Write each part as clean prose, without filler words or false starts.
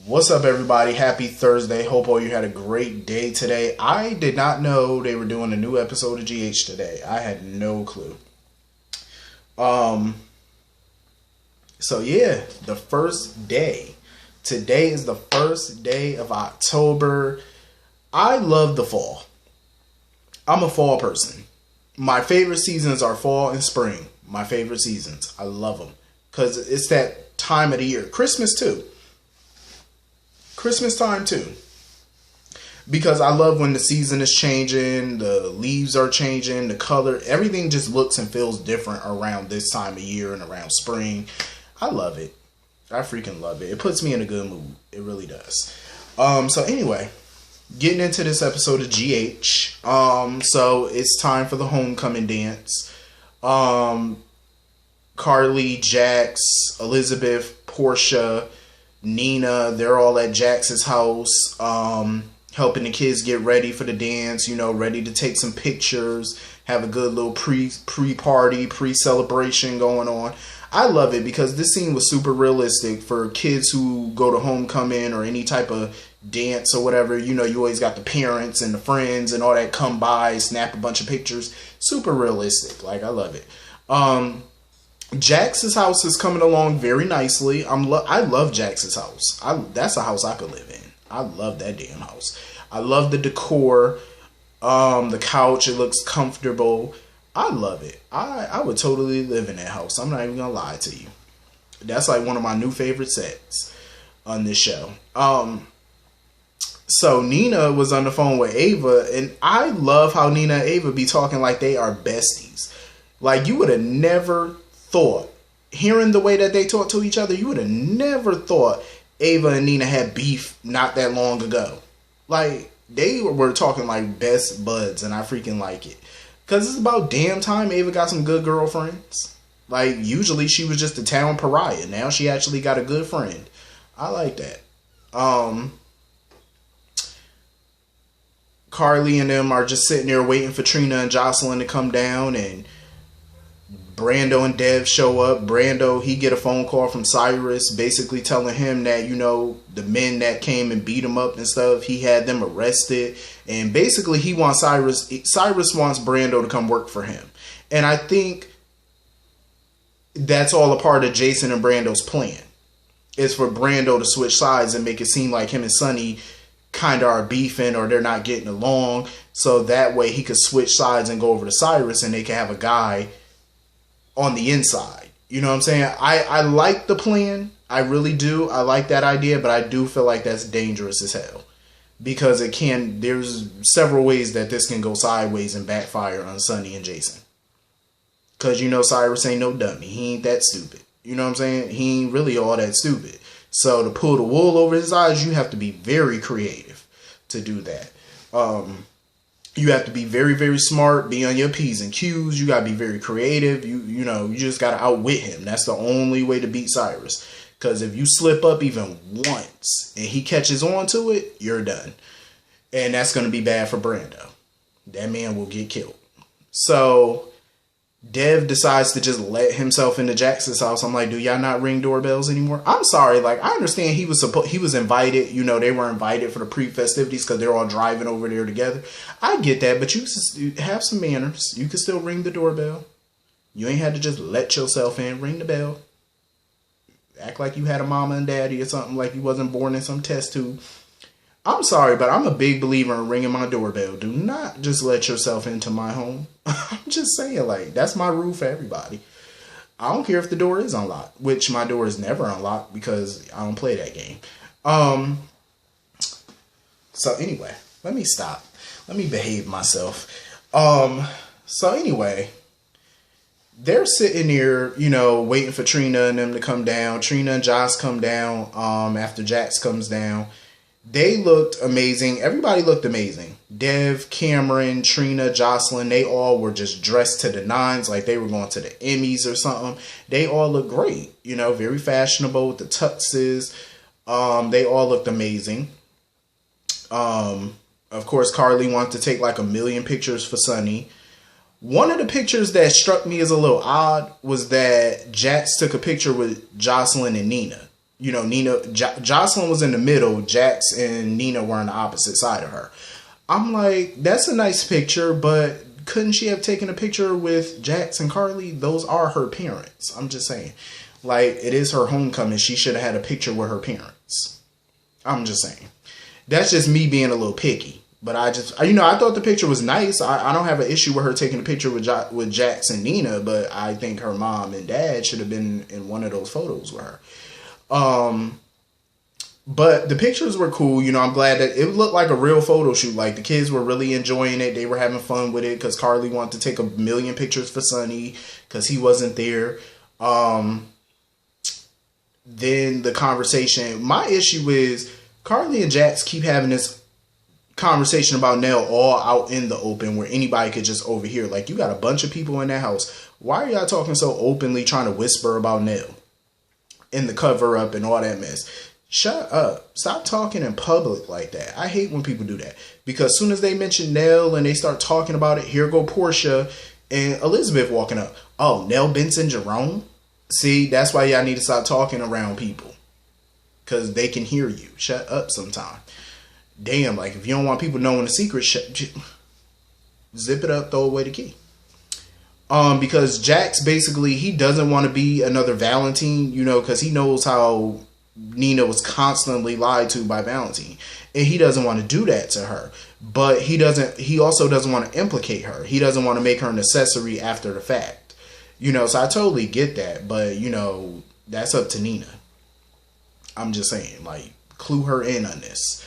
What's up, everybody? Happy Thursday. Hope all you had a great day today. I did not know they were doing a new episode of GH today. I had no clue. So yeah, the first day. Today is the first day of October. I love the fall. I'm a fall person. My favorite seasons are fall and spring. My favorite seasons. I love them. Because it's that time of the year. Christmas too. Christmas time too. Because I love when the season is changing, the leaves are changing, the color, everything just looks and feels different around this time of year and around spring. I love it. I freaking love it. It puts me in a good mood. It really does. So anyway, getting into this episode of GH. So it's time for the homecoming dance. Carly, Jax, Elizabeth, Portia, Nina, they're all at Jax's house, helping the kids get ready for the dance, ready to take some pictures, have a good little pre-party, pre-celebration going on. I love it because this scene was super realistic for kids who go to homecoming or any type of dance or whatever. You always got the parents and the friends and all that come by, snap a bunch of pictures. Super realistic. I love it. Jax's house is coming along very nicely. I love Jax's house. That's a house I could live in. I love that damn house. I love the decor. The couch, it looks comfortable. I love it. I would totally live in that house. I'm not even gonna lie to you. That's one of my new favorite sets on this show. So Nina was on the phone with Ava, and I love how Nina and Ava be talking like they are besties. You would have never thought, hearing the way that they talk to each other, you would have never thought Ava and Nina had beef not that long ago. They were talking like best buds, and I freaking like it. Because it's about damn time Ava got some good girlfriends. Usually she was just a town pariah. Now she actually got a good friend. I like that. Carly and them are just sitting there waiting for Trina and Jocelyn to come down, and Brando and Dev show up. Brando, he get a phone call from Cyrus basically telling him that, the men that came and beat him up and stuff, he had them arrested. And basically he wants Cyrus wants Brando to come work for him. And I think that's all a part of Jason and Brando's plan. Is for Brando to switch sides and make it seem like him and Sonny kind of are beefing or they're not getting along. So that way he could switch sides and go over to Cyrus and they can have a guy on the inside. You know what I'm saying? I like the plan. I really do. I like that idea, but I do feel like that's dangerous as hell. Because there's several ways that this can go sideways and backfire on Sonny and Jason. Because Cyrus ain't no dummy. He ain't that stupid. You know what I'm saying? He ain't really all that stupid. So to pull the wool over his eyes, you have to be very creative to do that. You have to be very, very smart, be on your P's and Q's. You got to be very creative. You just got to outwit him. That's the only way to beat Cyrus. Because if you slip up even once and he catches on to it, you're done. And that's going to be bad for Brando. That man will get killed. So Dev decides to just let himself into Jax's house. I'm like, do y'all not ring doorbells anymore? I'm sorry. I understand he was invited. They were invited for the pre-festivities because they're all driving over there together. I get that, but you have some manners. You can still ring the doorbell. You ain't had to just let yourself in. Ring the bell. Act like you had a mama and daddy or something, like you wasn't born in some test tube. I'm sorry, but I'm a big believer in ringing my doorbell. Do not just let yourself into my home. I'm just saying, that's my rule for everybody. I don't care if the door is unlocked, which my door is never unlocked because I don't play that game. So anyway, let me stop. Let me behave myself. So anyway, they're sitting here, waiting for Trina and them to come down. Trina and Joss come down after Jax comes down. They looked amazing. Everybody looked amazing. Dev, Cameron, Trina, Jocelyn, they all were just dressed to the nines like they were going to the Emmys or something. They all looked great. Very fashionable with the tuxes. They all looked amazing. Of course, Carly wanted to take 1 million pictures for Sonny. One of the pictures that struck me as a little odd was that Jax took a picture with Jocelyn and Nina. You know, Jocelyn was in the middle. Jax and Nina were on the opposite side of her. I'm like, that's a nice picture, but couldn't she have taken a picture with Jax and Carly? Those are her parents. I'm just saying. Like, it is her homecoming. She should have had a picture with her parents. I'm just saying. That's just me being a little picky. But I thought the picture was nice. I don't have an issue with her taking a picture with Jax and Nina, but I think her mom and dad should have been in one of those photos with her. But the pictures were cool. You know, I'm glad that it looked like a real photo shoot. Like, the kids were really enjoying it. They were having fun with it because Carly wanted to take a million pictures for Sonny because he wasn't there. Then the conversation. My issue is Carly and Jax keep having this conversation about Nell all out in the open where anybody could just overhear. Like, you got a bunch of people in that house. Why are y'all talking so openly, trying to whisper about Nell in the cover up and all that mess? Shut up. Stop talking in public like that. I hate when people do that. Because as soon as they mention Nell and they start talking about it, here go Portia and Elizabeth walking up. Oh, Nell Benson Jerome? See, that's why y'all need to stop talking around people. Because they can hear you. Shut up sometime. Damn, like, if you don't want people knowing the secret, zip it up, throw away the key. Because Jax, basically, he doesn't want to be another Valentine, you know, because he knows how Nina was constantly lied to by Valentine. And he doesn't want to do that to her. But he also doesn't want to implicate her. He doesn't want to make her an accessory after the fact. You know, so I totally get that. But, you know, that's up to Nina. I'm just saying, like, clue her in on this.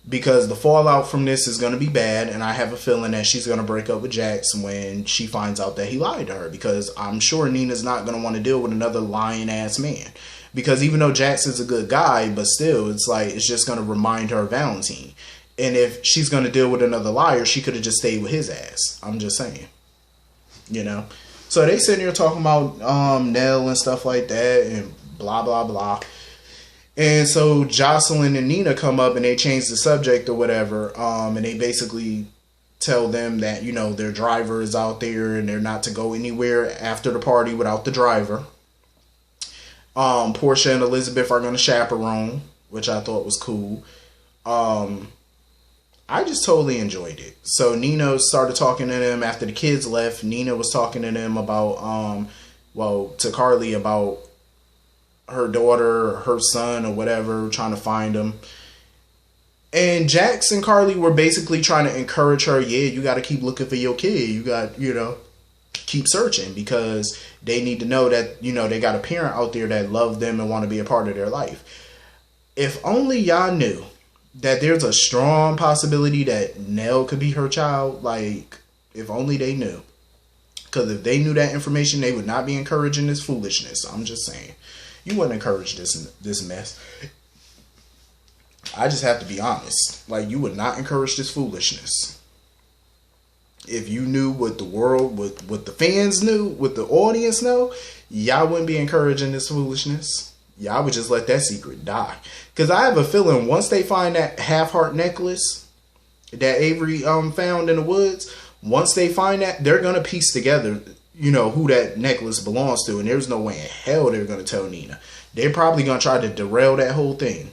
Because the fallout from this is going to be bad. And I have a feeling that she's going to break up with Jax when she finds out that he lied to her. Because I'm sure Nina's not going to want to deal with another lying ass man. Because even though Jax is a good guy, but still, it's like, it's just going to remind her of Valentine. And if she's going to deal with another liar, she could have just stayed with his ass. I'm just saying. You know? So they sitting here talking about Nell and stuff like that and blah, blah, blah. And so Jocelyn and Nina come up and they change the subject or whatever. And they basically tell them that, you know, their driver is out there and they're not to go anywhere after the party without the driver. Portia and Elizabeth are going to chaperone, which I thought was cool. I just totally enjoyed it. So Nina started talking to them after the kids left. Nina was talking to them about, to Carly about her daughter, her son, or whatever, trying to find them. And Jax and Carly were basically trying to encourage her, yeah, you got to keep looking for your kid. You got, you know, keep searching because they need to know that, you know, they got a parent out there that love them and want to be a part of their life. If only y'all knew that there's a strong possibility that Nell could be her child. Like, if only they knew. Because if they knew that information, they would not be encouraging this foolishness. I'm just saying. You wouldn't encourage this mess. I just have to be honest. Like, you would not encourage this foolishness. If you knew what the world, what the fans knew, what the audience know, y'all wouldn't be encouraging this foolishness. Y'all would just let that secret die. Because I have a feeling once they find that half-heart necklace that Avery found in the woods, once they find that, they're going to piece together, you know, who that necklace belongs to. And there's no way in hell they're going to tell Nina. They're probably going to try to derail that whole thing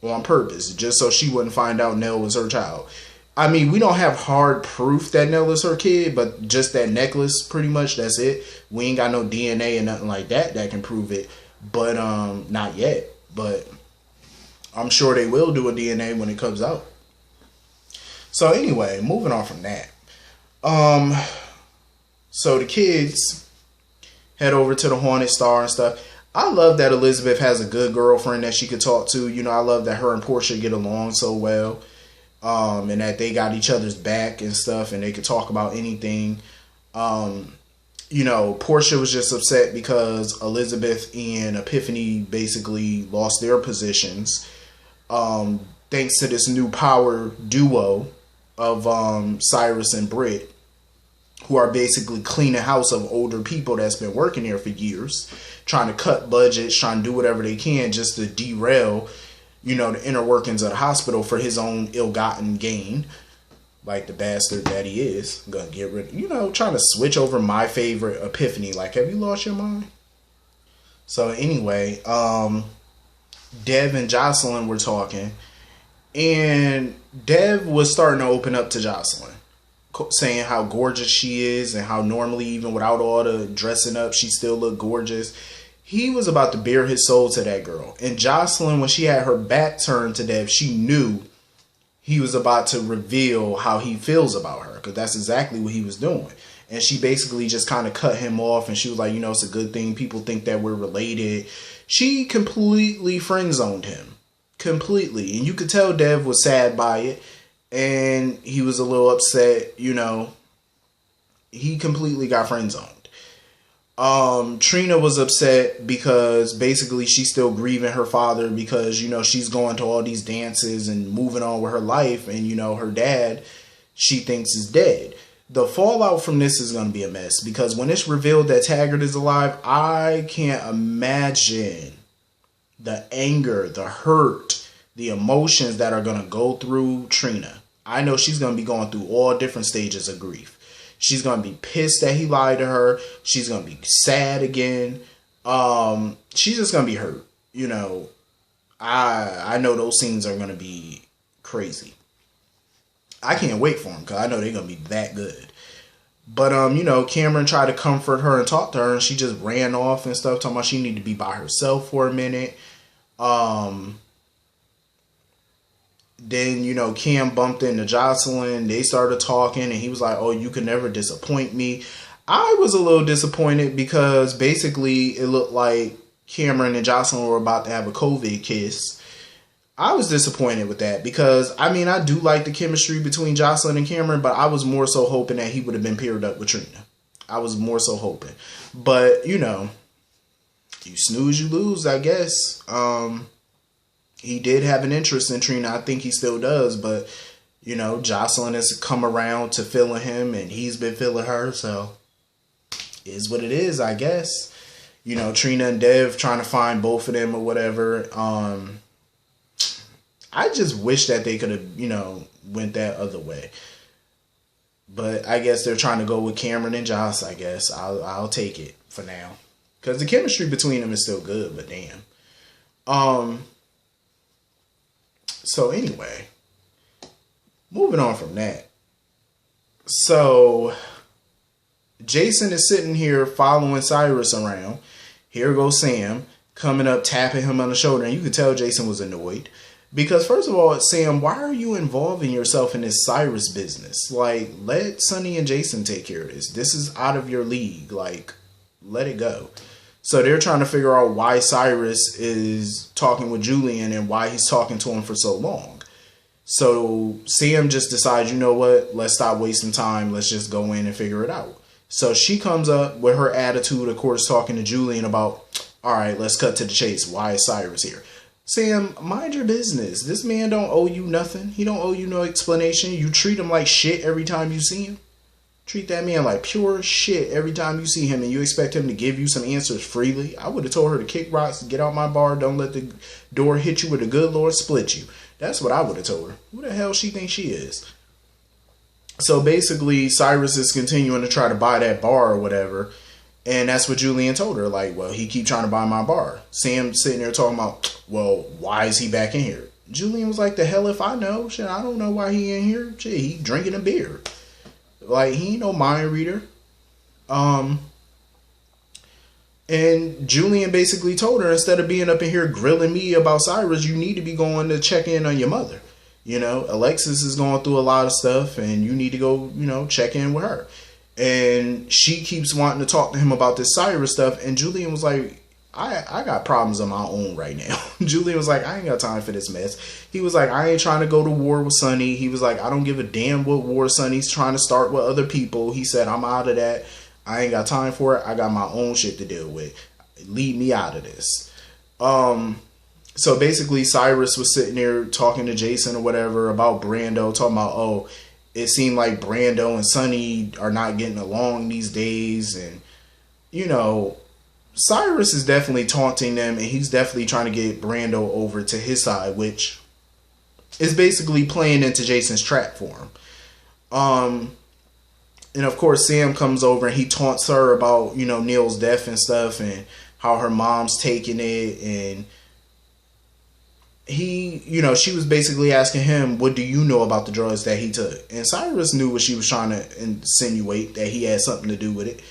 on purpose, just so she wouldn't find out Nell was her child. I mean, we don't have hard proof that Nell is her kid, but just that necklace, pretty much, that's it. We ain't got no DNA and nothing like that can prove it. But, not yet. But I'm sure they will do a DNA when it comes out. So anyway, moving on from that. So the kids head over to the Hornet Star and stuff. I love that Elizabeth has a good girlfriend that she could talk to. You know, I love that her and Portia get along so well. And that they got each other's back and stuff, and they could talk about anything. You know, Portia was just upset because Elizabeth and Epiphany basically lost their positions. Thanks to this new power duo of Cyrus and Britt, who are basically cleaning house of older people that's been working there for years, trying to cut budgets, trying to do whatever they can just to derail, you know, the inner workings of the hospital for his own ill-gotten gain. Like the bastard that he is. Gonna get rid of, you know, trying to switch over my favorite, Epiphany. Like, have you lost your mind? So anyway, Dev and Jocelyn were talking, and Dev was starting to open up to Jocelyn, saying how gorgeous she is and how normally, even without all the dressing up, she still looked gorgeous. He was about to bare his soul to that girl. And Jocelyn, when she had her back turned to Dev, she knew he was about to reveal how he feels about her, because that's exactly what he was doing. And she basically just kind of cut him off, and she was like, you know, it's a good thing people think that we're related. She completely friend zoned him. Completely. And you could tell Dev was sad by it, and he was a little upset, you know. He completely got friend zoned. Trina was upset because basically she's still grieving her father, because, you know, she's going to all these dances and moving on with her life, and, you know, her dad, she thinks, is dead. The fallout from this is going to be a mess, because when it's revealed that Taggart is alive, I can't imagine the anger, the hurt, the emotions that are going to go through Trina. I know she's going to be going through all different stages of grief. She's going to be pissed that he lied to her. She's going to be sad again. She's just going to be hurt. You know, I know those scenes are going to be crazy. I can't wait for them, because I know they're going to be that good. But, you know, Cameron tried to comfort her and talk to her, and she just ran off and stuff, talking about she needed to be by herself for a minute. Then, you know, Cam bumped into Jocelyn. They started talking, and he was like, oh, you could never disappoint me. I was a little disappointed, because basically it looked like Cameron and Jocelyn were about to have a COVID kiss. I was disappointed with that, because, I mean, I do like the chemistry between Jocelyn and Cameron, but I was more so hoping that he would have been paired up with Trina. I was more so hoping. But, you know, you snooze, you lose, I guess. He did have an interest in Trina. I think he still does, but, you know, Jocelyn has come around to feeling him, and he's been feeling her, so is what it is, I guess. You know, Trina and Dev trying to find both of them or whatever. I just wish that they could have, you know, went that other way. But I guess they're trying to go with Cameron and Joss, I guess. I'll take it for now, because the chemistry between them is still good, but damn. So anyway, moving on from that. So Jason is sitting here following Cyrus around. Here goes Sam coming up, tapping him on the shoulder. And you could tell Jason was annoyed. Because first of all, Sam, why are you involving yourself in this Cyrus business? Like, let Sonny and Jason take care of this. This is out of your league. Like, let it go. So they're trying to figure out why Cyrus is talking with Julian and why he's talking to him for so long. So Sam just decides, you know what? Let's stop wasting time. Let's just go in and figure it out. So she comes up with her attitude, of course, talking to Julian about, all right, let's cut to the chase. Why is Cyrus here? Sam, mind your business. This man don't owe you nothing. He don't owe you no explanation. You treat him like shit every time you see him. Treat that man like pure shit every time you see him, and you expect him to give you some answers freely. I would have told her to kick rocks, get out my bar, don't let the door hit you, with the good Lord split you. That's what I would have told her. Who the hell she thinks she is? So basically, Cyrus is continuing to try to buy that bar or whatever. And that's what Julian told her. Like, well, he keep trying to buy my bar. Sam sitting there talking about, well, why is he back in here? Julian was like, the hell if I know. Shit, I don't know why he in here. Shit, he drinking a beer. Like, he ain't no mind reader. And Julian basically told her, instead of being up in here grilling me about Cyrus, you need to be going to check in on your mother. You know, Alexis is going through a lot of stuff, and you need to go, you know, check in with her. And she keeps wanting to talk to him about this Cyrus stuff. And Julian was like, I got problems of my own right now. Julian was like, I ain't got time for this mess. He was like, I ain't trying to go to war with Sonny. He was like, I don't give a damn what war Sonny's trying to start with other people. He said, I'm out of that. I ain't got time for it. I got my own shit to deal with. Leave me out of this. So basically, Cyrus was sitting there talking to Jason or whatever about Brando, talking about, oh, it seemed like Brando and Sonny are not getting along these days. And, you know, Cyrus is definitely taunting them, and he's definitely trying to get Brando over to his side, which is basically playing into Jason's trap for him. And of course, Sam comes over and he taunts her about, you know, Neil's death and stuff, and how her mom's taking it. And she was basically asking him, what do you know about the drugs that he took? And Cyrus knew what she was trying to insinuate, that he had something to do with it.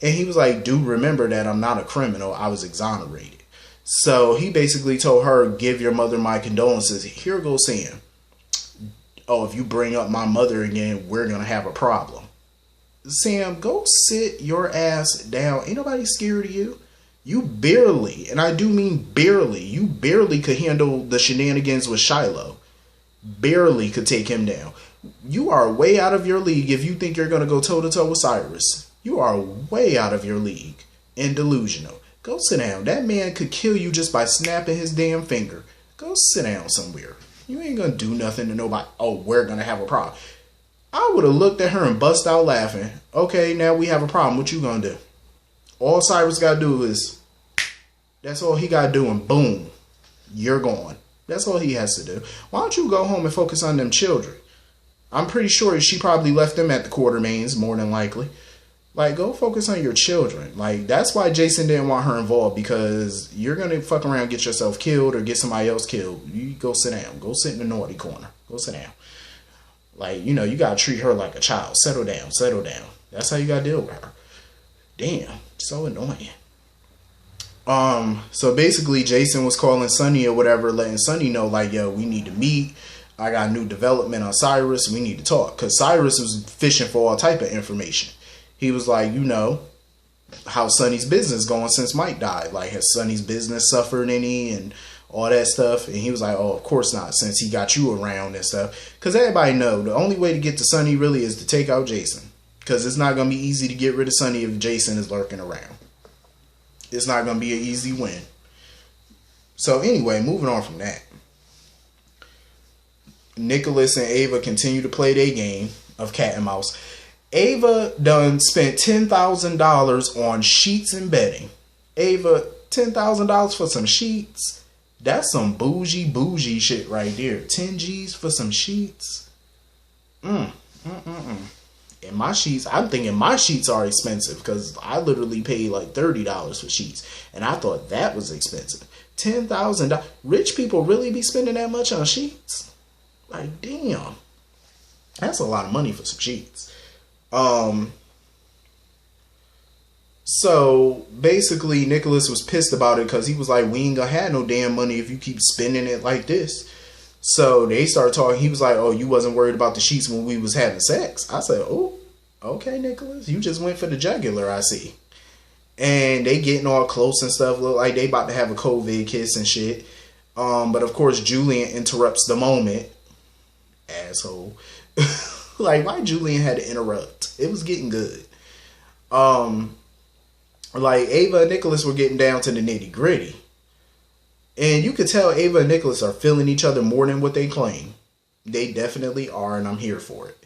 And he was like, do remember that I'm not a criminal. I was exonerated. So he basically told her, give your mother my condolences. Here goes Sam. Oh, if you bring up my mother again, we're going to have a problem. Sam, go sit your ass down. Ain't nobody scared of you. You barely, and I do mean barely, you barely could handle the shenanigans with Shiloh. Barely could take him down. You are way out of your league if you think you're going to go toe-to-toe with Cyrus. You are way out of your league and delusional. Go sit down. That man could kill you just by snapping his damn finger. Go sit down somewhere. You ain't going to do nothing to nobody. Oh, we're going to have a problem. I would have looked at her and bust out laughing. Okay, now we have a problem. What you going to do? All Cyrus got to do is, that's all he got to do, and boom, you're gone. That's all he has to do. Why don't you go home and focus on them children? I'm pretty sure she probably left them at the Quartermains, more than likely. Like, go focus on your children. Like, that's why Jason didn't want her involved, because you're going to fuck around, get yourself killed, or get somebody else killed. You go sit down. Go sit in the naughty corner. Go sit down. Like, you got to treat her like a child. Settle down. Settle down. That's how you got to deal with her. Damn. So annoying. So basically Jason was calling Sonny or whatever, letting Sonny know, like, yo, we need to meet. I got new development on Cyrus. We need to talk. Because Cyrus was fishing for all type of information. He was like, how Sonny's business going since Mike died? Like, has Sonny's business suffered any and all that stuff? And he was like, oh, of course not, since he got you around and stuff. Because everybody know the only way to get to Sonny really is to take out Jason. Because it's not going to be easy to get rid of Sonny if Jason is lurking around. It's not going to be an easy win. So anyway, moving on from that. Nicholas and Ava continue to play their game of cat and mouse. Ava done spent $10,000 on sheets and bedding. Ava, $10,000 for some sheets? That's some bougie shit right there. 10 G's for some sheets? And my sheets, I'm thinking my sheets are expensive, because I literally paid like $30 for sheets. And I thought that was expensive. $10,000. Rich people really be spending that much on sheets? Like, damn. That's a lot of money for some sheets. So basically Nicholas was pissed about it, because he was like, we ain't gonna have no damn money if you keep spending it like this. So they started talking. He was like, oh, you wasn't worried about the sheets when we was having sex. I said, oh, okay, Nicholas. You just went for the jugular, I see. And they getting all close and stuff. Look like they about to have a COVID kiss and shit. But of course, Julian interrupts the moment. Asshole. Like, why Julian had to interrupt? It was getting good. Like, Ava and Nicholas were getting down to the nitty gritty. And you could tell Ava and Nicholas are feeling each other more than what they claim. They definitely are, and I'm here for it.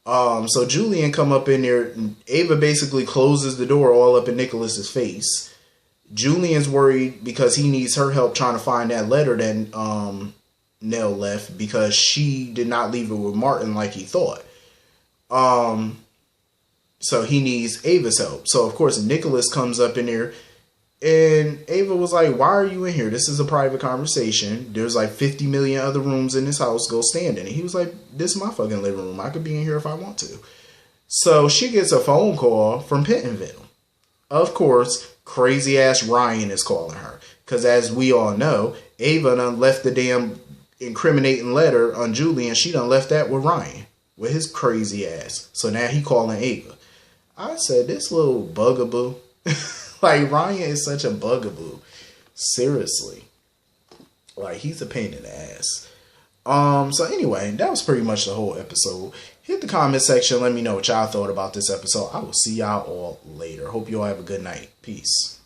So Julian come up in there, and Ava basically closes the door all up in Nicholas's face. Julian's worried because he needs her help trying to find that letter that Nell left, because she did not leave it with Martin like he thought. So he needs Ava's help. So of course Nicholas comes up in there. And Ava was like, why are you in here? This is a private conversation. There's like 50 million other rooms in this house. Go stand in it. He was like, this is my fucking living room. I could be in here if I want to. So she gets a phone call from Pentonville. Of course, crazy ass Ryan is calling her. Because as we all know, Ava done left the damn incriminating letter on Julian. She done left that with Ryan. With his crazy ass. So now he calling Ava. I said, this little bugaboo. Like, Ryan is such a bugaboo. Seriously. Like, he's a pain in the ass. So anyway, that was pretty much the whole episode. Hit the comment section. Let me know what y'all thought about this episode. I will see y'all all later. Hope you all have a good night. Peace.